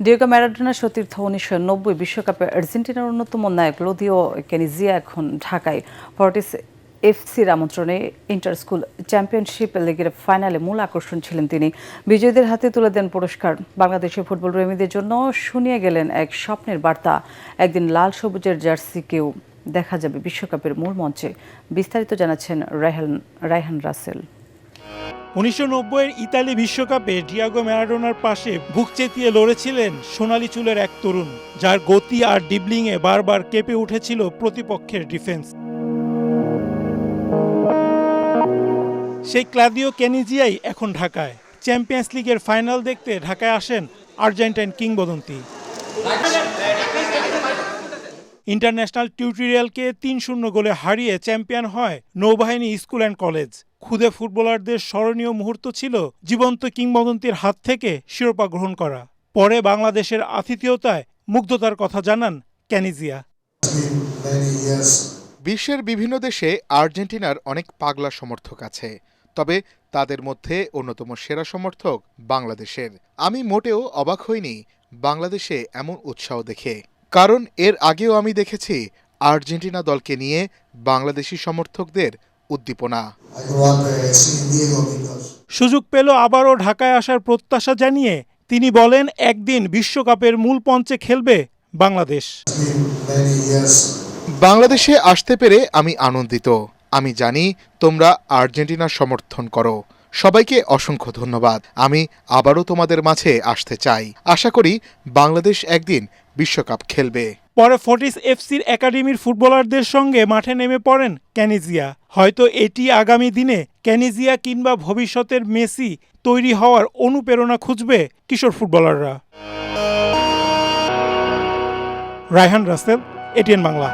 Diego ম্যারাডোনার সতীর্থ ১৯৯০ বিশ্বকাপে আর্জেন্টিনার অন্যতম নায়ক ক্লদিও কেনিজিয়া এখন ঢাকায় ফর্টিস এফসির আমন্ত্রণে ইন্টার স্কুল চ্যাম্পিয়নশিপ লিগের ফাইনালে মূল আকর্ষণ ছিলেন তিনি। বিজয়ীদের হাতে তুলে দেন পুরস্কার। বাংলাদেশের ফুটবল প্রেমীদের জন্য শুনিয়ে গেলেন এক স্বপ্নের বার্তা। একদিন লাল সবুজের জার্সিকেও দেখা যাবে বিশ্বকাপের মূল মঞ্চে। বিস্তারিত জানাচ্ছেন রায়হান রাসেল। ১৯৯০-এর ইতালি বিশ্বকাপে ডিয়েগো ম্যারাডোনার পাশে বুক চেতিয়ে লড়েছিলেন সোনালি চুলের এক তরুণ, যার গতি আর ডিবলিংয়ে বারবার কেঁপে উঠেছিল প্রতিপক্ষের ডিফেন্স। সেই ক্লদিও কেনিজিয়াই এখন ঢাকায়। চ্যাম্পিয়ন্স লিগের ফাইনাল দেখতে ঢাকায় আসেন আর্জেন্টাইন কিংবদন্তি। ইন্টারন্যাশনাল টিউটোরিয়ালকে ৩-০ গোলে হারিয়ে চ্যাম্পিয়ন হয় নৌবাহিনী স্কুল অ্যান্ড কলেজ। খুদে ফুটবলারদের স্মরণীয় মুহূর্ত ছিল জীবন্ত কিংবদন্তির হাত থেকে শিরোপা গ্রহণ করা। পরে বাংলাদেশের আতিথেয়তায় মুগ্ধতার কথা জানান কেনিজিয়া। বিশ্বের বিভিন্ন দেশে আর্জেন্টিনার অনেক পাগলা সমর্থক আছে, তবে তাদের মধ্যে অন্যতম সেরা সমর্থক বাংলাদেশের। আমি মোটেও অবাক হইনি বাংলাদেশে এমন উৎসাহ দেখে, কারণ এর আগেও আমি দেখেছি আর্জেন্টিনা দলকে নিয়ে বাংলাদেশি সমর্থকদের উদ্দীপনা। সুযোগ পেল আবারও ঢাকায় আসার প্রত্যাশা জানিয়ে তিনি বলেন, একদিন বিশ্বকাপের মূল মঞ্চে খেলবে বাংলাদেশ। বাংলাদেশে আসতে পেরে আমি আনন্দিত। আমি জানি তোমরা আর্জেন্টিনার সমর্থন করো। সবাইকে অসংখ্য ধন্যবাদ। আমি আবারও তোমাদের মাঝে আসতে চাই। আশা করি বাংলাদেশ একদিন বিশ্বকাপ খেলবে। পরে ফর্টিস এফসির একাডেমির ফুটবলারদের সঙ্গে মাঠে নেমে পড়েন কেনিজিয়া। হয়তো এটি আগামী দিনে কেনিজিয়া কিংবা ভবিষ্যতের মেসি তৈরি হওয়ার অনুপ্রেরণা খুঁজবে কিশোর ফুটবলাররা। রায়হান রাসেল, এটিএন বাংলা।